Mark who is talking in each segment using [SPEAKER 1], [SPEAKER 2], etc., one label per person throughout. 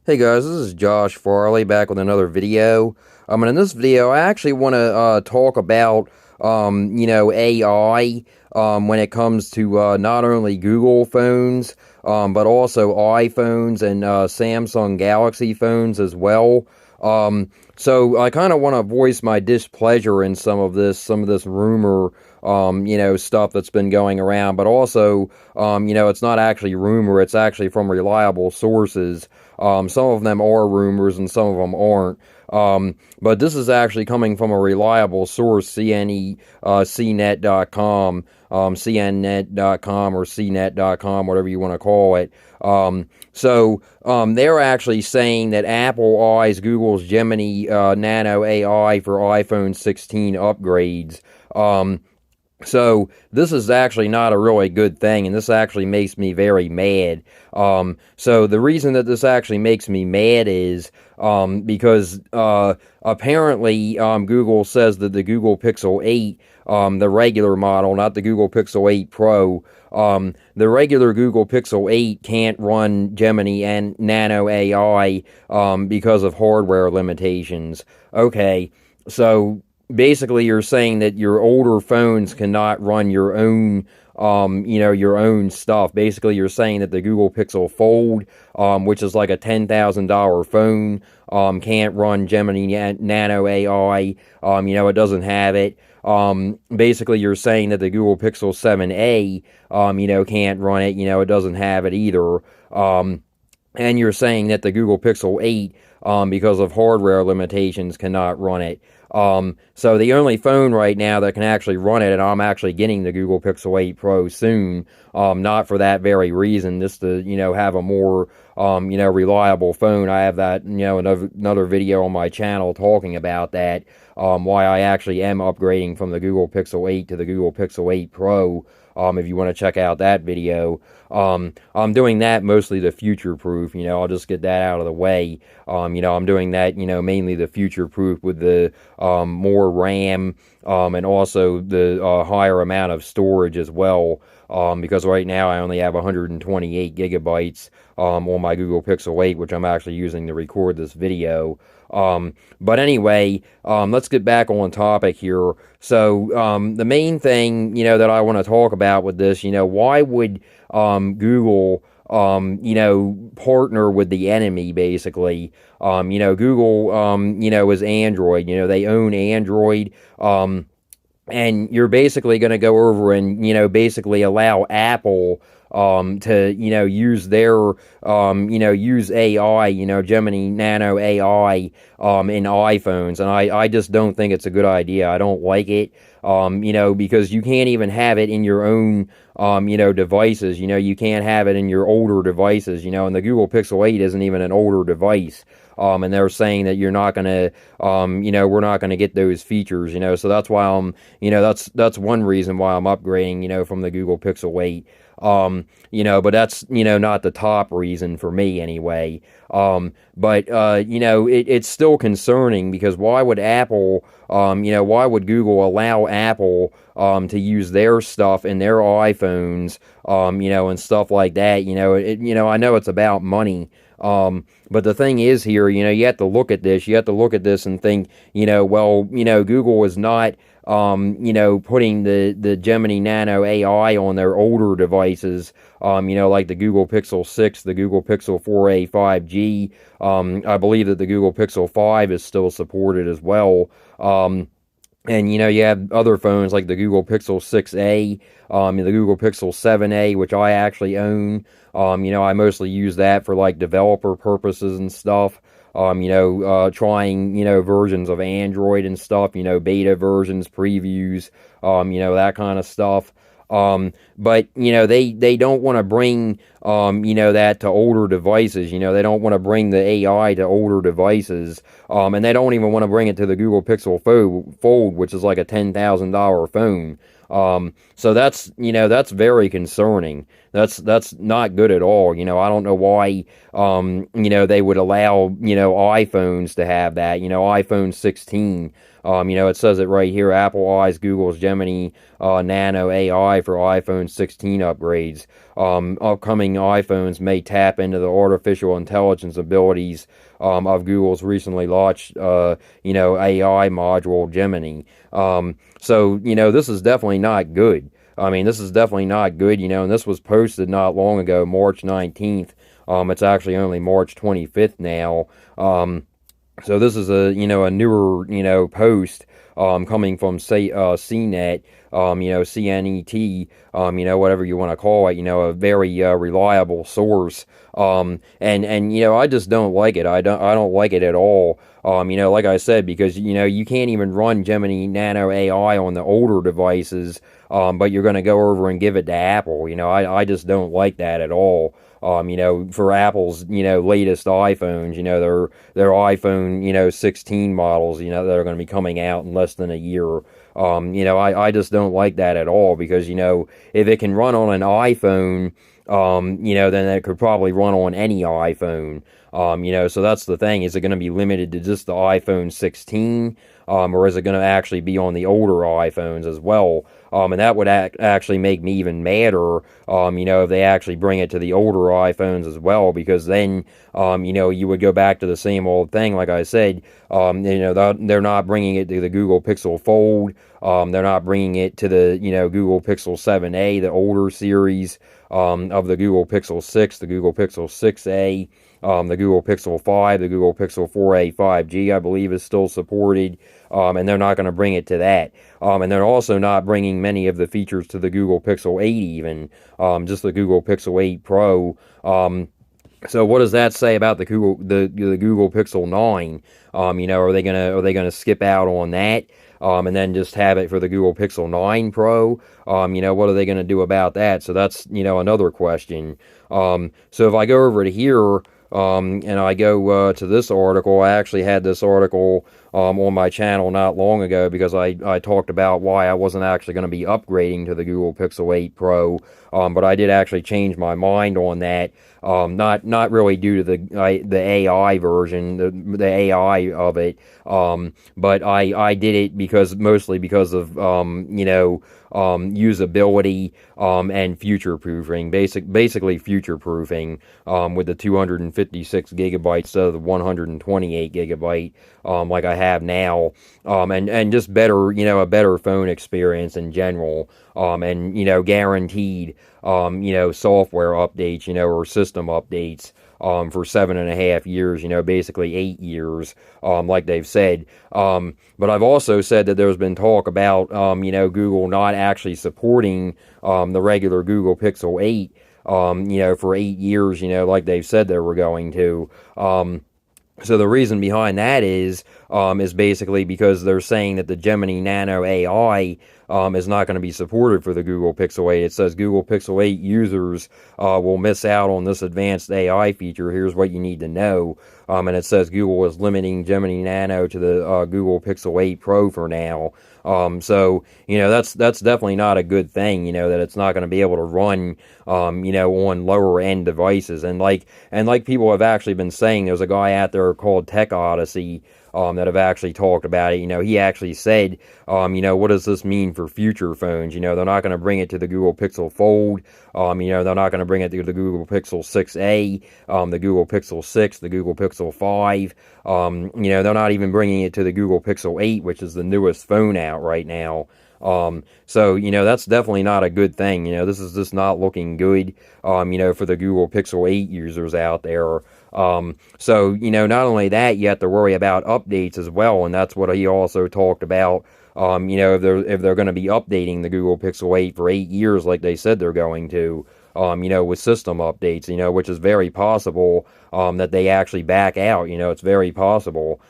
[SPEAKER 1] Hey guys, this is Josh Farley back with another video. And in this video, I actually want to talk about, AI when it comes to not only Google phones, but also iPhones and Samsung Galaxy phones as well. So I kind of want to voice my displeasure in some of this rumor, stuff that's been going around, but also, it's not actually rumor, it's actually from reliable sources. Some of them are rumors and some of them aren't. But this is actually coming from a reliable source, CNET.com, CNNet.com or CNET.com, whatever you want to call it. They're actually saying that Apple eyes Google's Gemini Nano AI for iPhone 16 upgrades. So this is actually not a really good thing, and this actually makes me very mad. So the reason that this actually makes me mad is because apparently Google says that the Google Pixel 8, the regular model, not the Google Pixel 8 Pro, the regular Google Pixel 8 can't run Gemini and Nano AI because of hardware limitations. Okay, so basically you're saying that your older phones cannot run your own your own stuff. Basically you're saying that the Google Pixel Fold, which is like a $10,000 phone, can't run Gemini Nano AI. It doesn't have it. Basically you're saying that the Google Pixel 7a can't run it. It doesn't have it either. And you're saying that the Google Pixel 8, because of hardware limitations, cannot run it. So the only phone right now that can actually run it, and I'm actually getting the Google Pixel 8 Pro soon, not for that very reason, just to, have a more, reliable phone. I have that, another video on my channel talking about that, why I actually am upgrading from the Google Pixel 8 to the Google Pixel 8 Pro. If you want to check out that video. I'm doing that mostly to future-proof, I'll just get that out of the way. I'm doing that, mainly the future-proof with the more RAM, and also the higher amount of storage as well, because right now I only have 128 gigabytes on my Google Pixel 8, which I'm actually using to record this video. But anyway, let's get back on topic here. So, the main thing, that I want to talk about with this, why would, Google, partner with the enemy, basically? Google, is Android, they own Android, and you're basically going to go over and, basically allow Apple to, use their, use AI, Gemini Nano AI, in iPhones. And I just don't think it's a good idea. I don't like it, because you can't even have it in your own, devices. You can't have it in your older devices, and the Google Pixel 8 isn't even an older device. And they're saying that you're not gonna, we're not gonna get those features, so that's why I'm, that's one reason why I'm upgrading, from the Google Pixel 8. But that's, not the top reason for me anyway. It's still concerning, because why would Apple, why would Google allow Apple, to use their stuff in their iPhones, and stuff like that? I know it's about money. But the thing is here, you have to look at this. You have to look at this and think, Google is not, putting the Gemini Nano AI on their older devices, like the Google Pixel 6, the Google Pixel 4a 5G. I believe that the Google Pixel 5 is still supported as well. And, you have other phones like the Google Pixel 6a, the Google Pixel 7a, which I actually own. I mostly use that for, like, developer purposes and stuff. Trying, versions of Android and stuff, beta versions, previews, that kind of stuff. But, they don't want to bring, that to older devices. They don't want to bring the AI to older devices. And they don't even want to bring it to the Google Pixel Fold, which is like a $10,000 phone. So that's very concerning. That's not good at all. I don't know why, they would allow, iPhones to have that, iPhone 16. It says it right here. Apple eyes Google's Gemini Nano AI for iPhone 16 upgrades. Upcoming iPhones may tap into the artificial intelligence abilities of Google's recently launched, AI module Gemini. This is definitely not good. I mean, this is definitely not good, and this was posted not long ago, March 19th. It's actually only March 25th now. So this is a newer post coming from say CNET, CNET, whatever you want to call it, a very reliable source. And I just don't like it. I don't like it at all. Like I said, because you can't even run Gemini Nano AI on the older devices, but you're going to go over and give it to Apple. I just don't like that at all. For Apple's, latest iPhones, their iPhone, 16 models, that are going to be coming out in less than a year. I just don't like that at all because, if it can run on an iPhone, then it could probably run on any iPhone. So that's the thing. Is it going to be limited to just the iPhone 16? Or is it going to actually be on the older iPhones as well? And that would actually make me even madder, if they actually bring it to the older iPhones as well, because then, you would go back to the same old thing. Like I said, they're not bringing it to the Google Pixel Fold. They're not bringing it to the, Google Pixel 7a, the older series, of the Google Pixel 6, the Google Pixel 6a, the Google Pixel 5, the Google Pixel 4a 5G, I believe, is still supported, and they're not going to bring it to that. And they're also not bringing many of the features to the Google Pixel 8 even, just the Google Pixel 8 Pro. So what does that say about the Google Pixel 9? Are they gonna skip out on that? And then just have it for the Google Pixel 9 Pro? What are they going to do about that? So that's, another question. So if I go over to here, and I go to this article, I actually had this article on my channel not long ago because I talked about why I wasn't actually going to be upgrading to the Google Pixel 8 Pro, but I did actually change my mind on that. Not really due to the AI version, the AI of it, but I did it mostly because of usability and future proofing, basically future proofing, with the 256 gigabytes instead of the 128 gigabyte like I have now, and just better, a better phone experience in general, and guaranteed software updates, or system updates, for 7.5 years, basically 8 years, like they've said. But I've also said that there's been talk about, Google not actually supporting the regular Google Pixel 8, for 8 years, like they've said they were going to. So the reason behind that is basically because they're saying that the Gemini Nano AI is not going to be supported for the Google Pixel 8. It says Google Pixel 8 users will miss out on this advanced AI feature. Here's what you need to know. And it says Google is limiting Gemini Nano to the Google Pixel 8 Pro for now. So that's definitely not a good thing. That it's not going to be able to run, on lower end devices. And like people have actually been saying, there's a guy out there called TechOdyssey that have actually talked about it. He actually said, what does this mean for future phones? They're not going to bring it to the Google Pixel Fold. They're not going to bring it to the Google Pixel 6a, the Google Pixel 6, the Google Pixel 5. They're not even bringing it to the Google Pixel 8, which is the newest phone out right now. So that's definitely not a good thing. This is just not looking good, for the Google Pixel 8 users out there. So not only that, you have to worry about updates as well, and that's what he also talked about. If they're going to be updating the Google Pixel 8 for 8 years, like they said they're going to, with system updates, which is very possible, that they actually back out. It's very possible,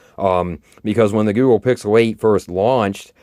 [SPEAKER 1] because when the Google Pixel 8 first launched,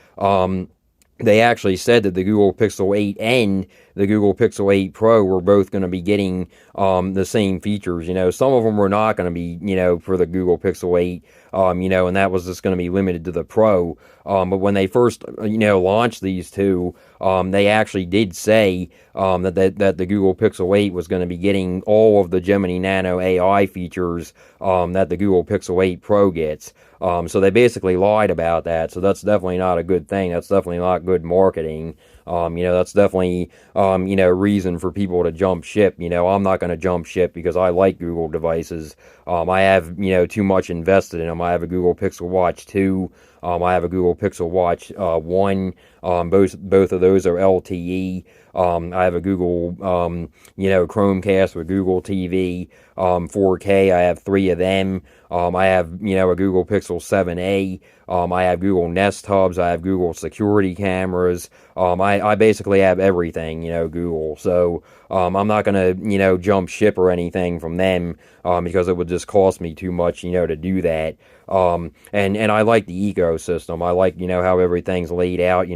[SPEAKER 1] they actually said that the Google Pixel 8N, the Google Pixel 8 Pro were both going to be getting the same features. Some of them were not going to be, for the Google Pixel 8, and that was just going to be limited to the Pro. But when they first, launched these two, they actually did say that the Google Pixel 8 was going to be getting all of the Gemini Nano AI features that the Google Pixel 8 Pro gets. So they basically lied about that. So that's definitely not a good thing. That's definitely not good marketing. That's definitely, reason for people to jump ship. I'm not going to jump ship because I like Google devices. I have, too much invested in them. I have a Google Pixel Watch 2. I have a Google Pixel Watch 1. Both of those are LTE. I have a Google, Chromecast with Google TV, 4K. I have 3 of them. I have, a Google Pixel 7a. I have Google Nest Hubs. I have Google security cameras. I basically have everything, Google. So I'm not going to, jump ship or anything from them because it would just cost me too much, to do that. And I like the ecosystem. I like, how everything's laid out.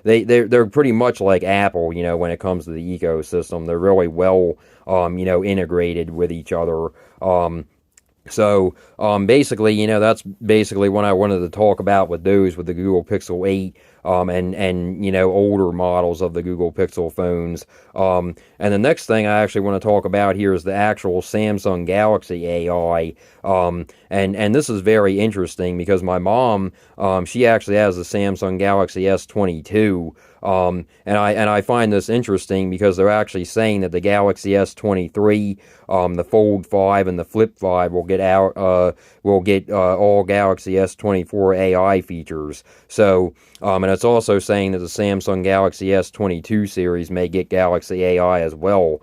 [SPEAKER 1] They're pretty much like Apple, when it comes to the ecosystem. They're really well, integrated with each other. So basically, that's basically what I wanted to talk about with those, with the Google Pixel 8 and older models of the Google Pixel phones. And the next thing I actually want to talk about here is the actual Samsung Galaxy AI. And this is very interesting because my mom, she actually has the Samsung Galaxy S22. And I find this interesting because they're actually saying that the Galaxy S23, the Fold 5 and the Flip 5 will get all Galaxy S24 AI features. So, and it's also saying that the Samsung Galaxy S22 series may get Galaxy AI as well.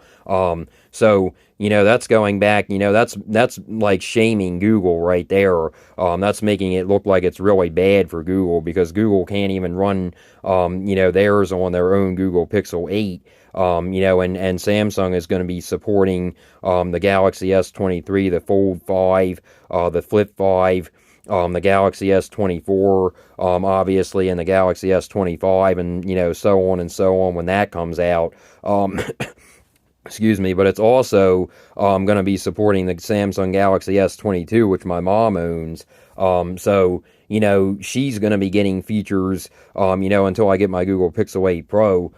[SPEAKER 1] So, that's going back, that's like shaming Google right there. That's making it look like it's really bad for Google because Google can't even run, theirs on their own Google Pixel 8. And Samsung is going to be supporting the Galaxy S23, the Fold 5, the Flip 5, the Galaxy S24, obviously, and the Galaxy S25, and, so on and so on when that comes out. Excuse me, but it's also going to be supporting the Samsung Galaxy S22, which my mom owns. So, she's going to be getting features, until I get my Google Pixel 8 Pro.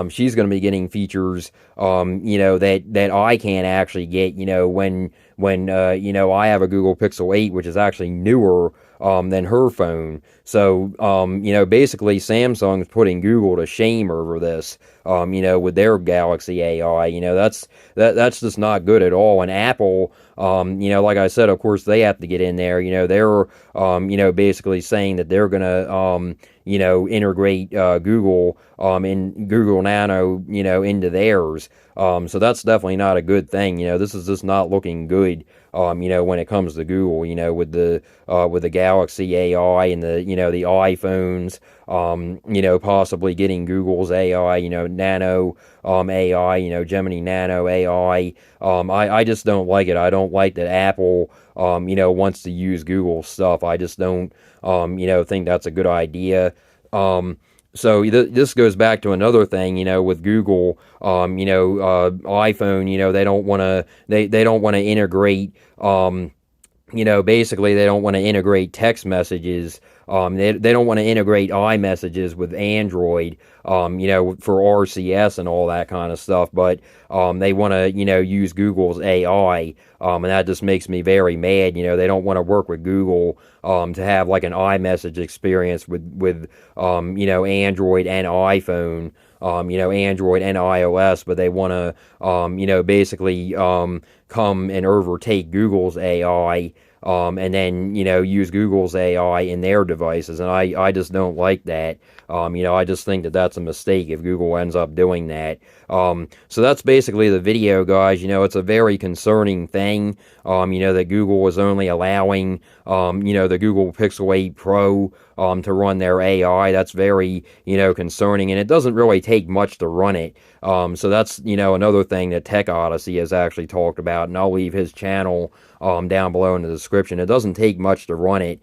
[SPEAKER 1] She's going to be getting features, that I can't actually get, when I have a Google Pixel 8, which is actually newer than her phone. So, basically Samsung's putting Google to shame over this, with their Galaxy AI. That's just not good at all. And Apple, like I said, of course, they have to get in there. They're, basically saying that they're going to, integrate Google in Google Nano, into theirs. So that's definitely not a good thing. This is just not looking good. When it comes to Google, with the Galaxy AI and the iPhones, possibly getting Google's AI, Nano AI, Gemini Nano AI. I just don't like it. I don't like that Apple, wants to use Google stuff. I just don't, think that's a good idea. So this goes back to another thing, with Google, iPhone, they don't want to, they don't want to integrate, basically they don't want to integrate text messages. They don't want to integrate iMessages with Android, for RCS and all that kind of stuff, but they want to, use Google's AI, and that just makes me very mad. They don't want to work with Google to have like an iMessage experience with Android and iPhone, Android and iOS, but they want to, basically come and overtake Google's AI. And then, use Google's AI in their devices. And I just don't like that. I just think that that's a mistake if Google ends up doing that. So that's basically the video, guys. It's a very concerning thing, that Google is only allowing, the Google Pixel 8 Pro, to run their AI. That's very, concerning. And it doesn't really take much to run it. So that's, another thing that TechOdyssey has actually talked about. And I'll leave his channel, down below in the description. description. It doesn't take much to run it.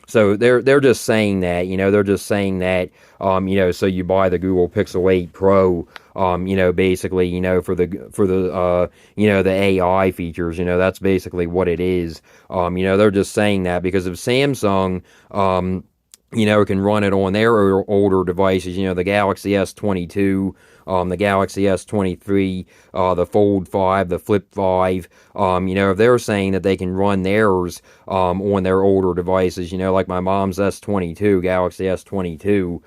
[SPEAKER 1] So they're just saying that, they're just saying that, so you buy the Google Pixel 8 Pro, basically, for the AI features, that's basically what it is. They're just saying that because if Samsung, can run it on their older devices, the Galaxy S22, the Galaxy S23, the Fold 5, the Flip 5, if they're saying that they can run theirs on their older devices, like my mom's S22, Galaxy S22,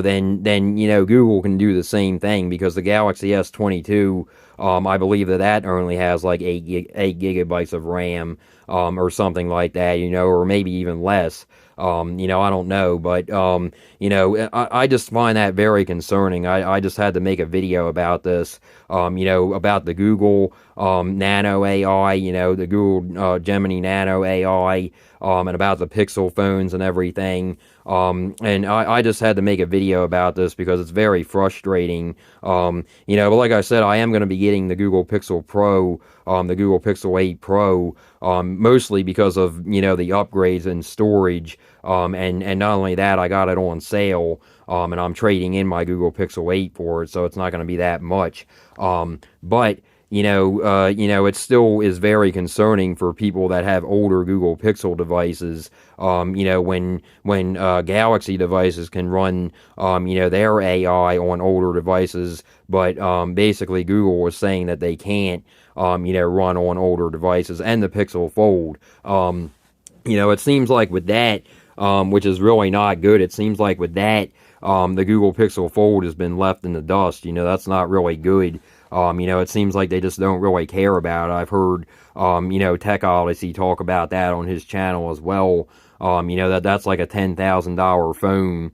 [SPEAKER 1] then Google can do the same thing because the Galaxy S22, I believe that only has like 8 gigabytes of RAM, or something like that, or maybe even less. I don't know, but, I just find that very concerning. I just had to make a video about this, about the Google, Nano AI, the Google, Gemini Nano AI, and about the Pixel phones and everything. And I just had to make a video about this because it's very frustrating. But like I said, I am going to be getting the Google Pixel Pro, the Google Pixel 8 Pro, mostly because of, the upgrades in storage. And not only that, I got it on sale, and I'm trading in my Google Pixel 8 for it, so it's not going to be that much. But it still is very concerning for people that have older Google Pixel devices. When Galaxy devices can run, their AI on older devices, but basically Google was saying that they can't, run on older devices, and the Pixel Fold. It seems like with that, which is really not good. It seems like with that, the Google Pixel Fold has been left in the dust. That's not really good. It seems like they just don't really care about it. I've heard, TechOdyssey talk about that on his channel as well. That's like a $10,000 phone.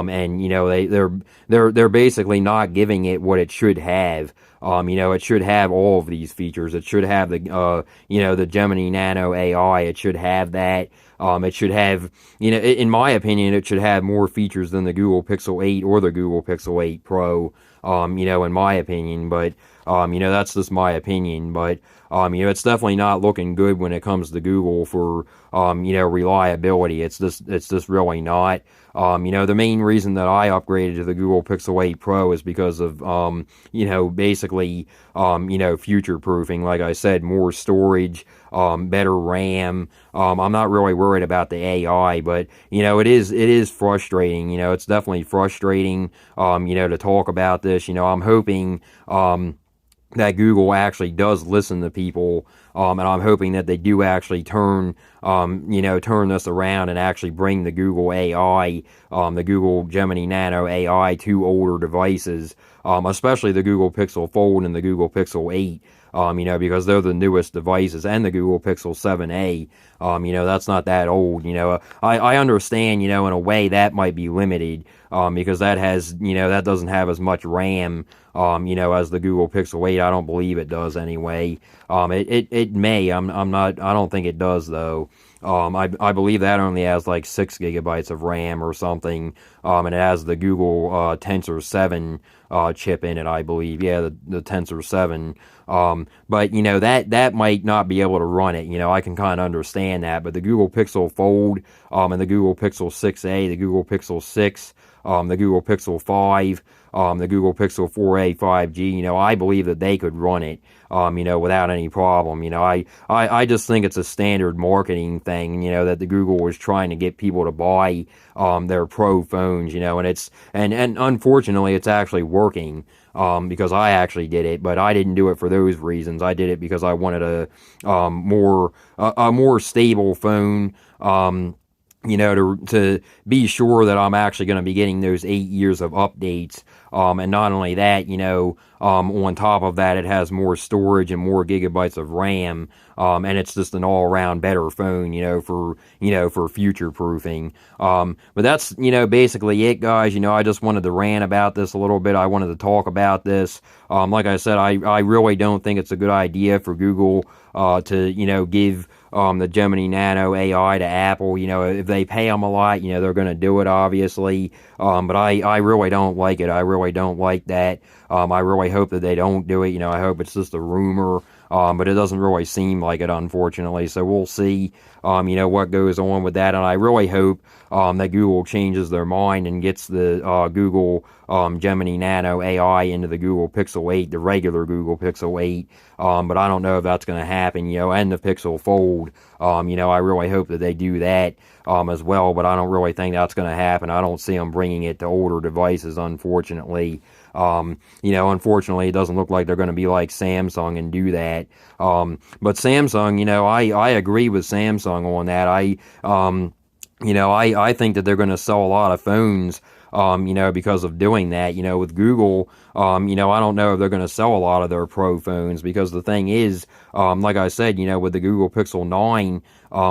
[SPEAKER 1] And they're basically not giving it what it should have. It should have all of these features. It should have the Gemini Nano AI. It should have that. It should have, in my opinion, it should have more features than the Google Pixel 8 or the Google Pixel 8 Pro, in my opinion. But, that's just my opinion. But, it's definitely not looking good when it comes to Google for, reliability. It's just really not. The main reason that I upgraded to the Google Pixel 8 Pro is because of, basically, future proofing. Like I said, more storage, better RAM. I'm not really worried about the AI, but, it is frustrating. It's definitely frustrating, to talk about this. I'm hoping, that Google actually does listen to people, and I'm hoping that they do actually turn this around and actually bring the Google AI, the Google Gemini Nano AI to older devices, especially the Google Pixel Fold and the Google Pixel 8, because they're the newest devices, and the Google Pixel 7a, that's not that old, I understand, in a way that might be limited, because that has, that doesn't have as much RAM, as the Google Pixel 8. I don't believe it does anyway. It may. I don't think it does though. I believe that only has like 6 gigabytes of RAM or something. And it has the Google Tensor 7 chip in it, I believe. Yeah, the Tensor 7. But that might not be able to run it. I can kind of understand that. But the Google Pixel Fold, and the Google Pixel 6a, the Google Pixel 6, the Google Pixel 5, the Google Pixel 4a 5G, I believe that they could run it, without any problem. I just think it's a standard marketing thing, that the Google was trying to get people to buy, their Pro phones, and unfortunately it's actually working, because I actually did it, but I didn't do it for those reasons. I did it because I wanted a more stable phone, to be sure that I'm actually going to be getting those 8 years of updates. And not only that, on top of that, it has more storage and more gigabytes of RAM. And it's just an all-around better phone, for future proofing. But that's, basically it, guys. I just wanted to rant about this a little bit. I wanted to talk about this. Like I said, I really don't think it's a good idea for Google, to, give, the Gemini Nano AI to Apple. If they pay them a lot, they're going to do it, obviously. But I really don't like it. I really don't like that. I really hope that they don't do it. I hope it's just a rumor. but it doesn't really seem like it, unfortunately. So we'll see, what goes on with that. And I really hope that Google changes their mind and gets the Google Gemini Nano AI into the Google Pixel 8, the regular Google Pixel 8. But I don't know if that's going to happen, and the Pixel Fold. I really hope that they do that as well, but I don't really think that's going to happen. I don't see them bringing it to older devices, unfortunately. Unfortunately, it doesn't look like they're going to be like Samsung and do that. But Samsung, I agree with Samsung on that. I think that they're going to sell a lot of phones, because of doing that. With Google, I don't know if they're going to sell a lot of their Pro phones, because the thing is, like I said, with the Google Pixel 9,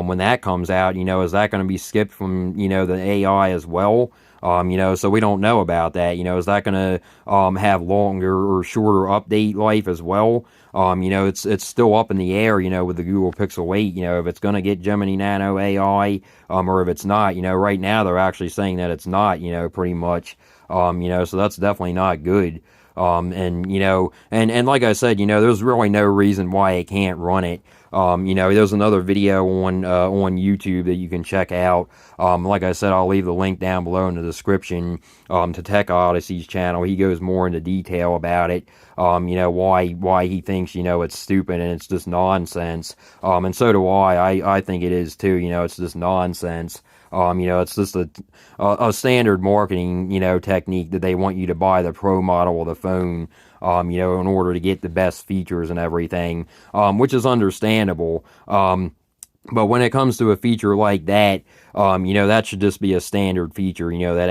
[SPEAKER 1] when that comes out, is that going to be skipped from, the AI as well? So we don't know about that. Is that going to have longer or shorter update life as well? It's still up in the air, with the Google Pixel 8, if it's going to get Gemini Nano AI, or if it's not. Right now they're actually saying that it's not, pretty much. So that's definitely not good. And like I said, there's really no reason why it can't run it. There's another video on YouTube that you can check out. Like I said, I'll leave the link down below in the description to TechOdyssey's channel. He goes more into detail about it. Why he thinks it's stupid and it's just nonsense. And so do I. I think it is too. It's just nonsense. It's just a standard marketing, technique that they want you to buy the Pro model of the phone, in order to get the best features and everything, which is understandable. But when it comes to a feature like that, that should just be a standard feature, that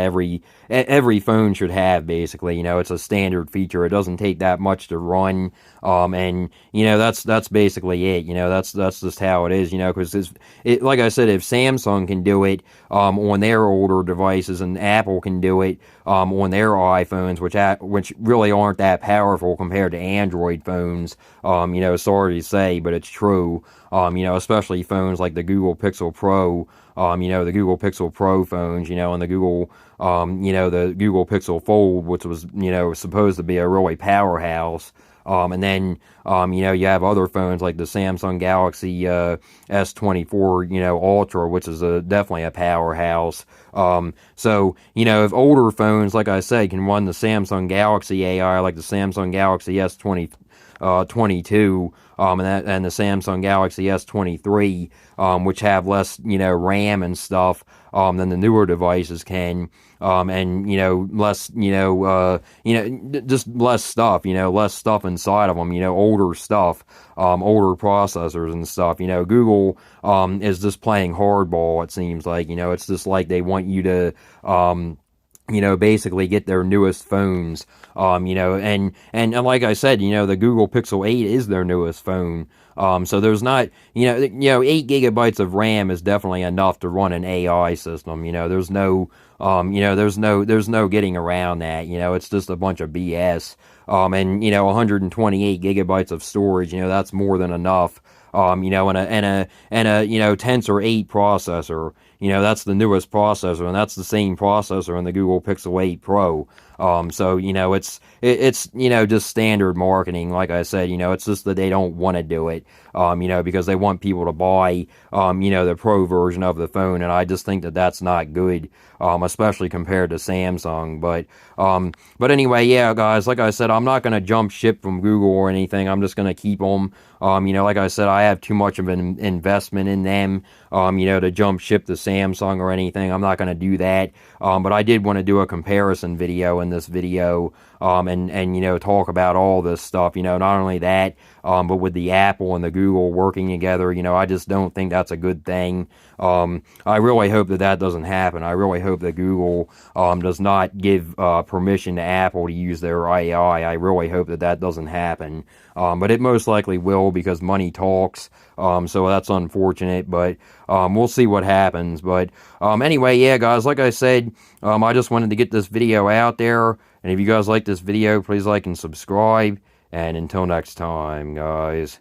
[SPEAKER 1] every phone should have, basically. It's a standard feature. It doesn't take that much to run. And that's basically it. That's just how it is, because like I said, if Samsung can do it on their older devices, and Apple can do it on their iPhones, which really aren't that powerful compared to Android phones, sorry to say, but it's true. Especially phones like the Google Pixel Pro, the Google Pixel Pro phones, and the Google the Google Pixel Fold, which was, supposed to be a really powerhouse. And then, you have other phones like the Samsung Galaxy S24, Ultra, which is definitely a powerhouse. So, if older phones, like I said, can run the Samsung Galaxy AI, like the Samsung Galaxy S22, and the Samsung Galaxy S23, which have less, RAM and stuff, than the newer devices can, and, less, just less stuff, less stuff inside of them, older stuff, older processors and stuff. Google, is just playing hardball, it seems like. It's just like they want you to, basically get their newest phones, and like I said, the Google Pixel 8 is their newest phone. So there's not, 8 gigabytes of RAM is definitely enough to run an AI system. There's no, there's no getting around that. It's just a bunch of BS. And 128 gigabytes of storage, that's more than enough. And a Tensor 8 processor, that's the newest processor, and that's the same processor in the Google Pixel 8 Pro. So, it's just standard marketing. Like I said, it's just that they don't want to do it, because they want people to buy, the Pro version of the phone, and I just think that that's not good, especially compared to Samsung. But anyway, yeah, guys, like I said, I'm not going to jump ship from Google or anything. I'm just going to keep them. Like I said, I have too much of an investment in them, to jump ship to Samsung or anything. I'm not going to do that. But I did want to do a comparison video in this video, and talk about all this stuff. Not only that, but with the Apple and the Google working together, I just don't think that's a good thing. I really hope that doesn't happen. I really hope that Google does not give permission to Apple to use their AI. I really hope that doesn't happen. But it most likely will, because money talks. So that's unfortunate, but we'll see what happens. But anyway, yeah, guys, like I said, I just wanted to get this video out there. And if you guys like this video, please like and subscribe. And until next time, guys.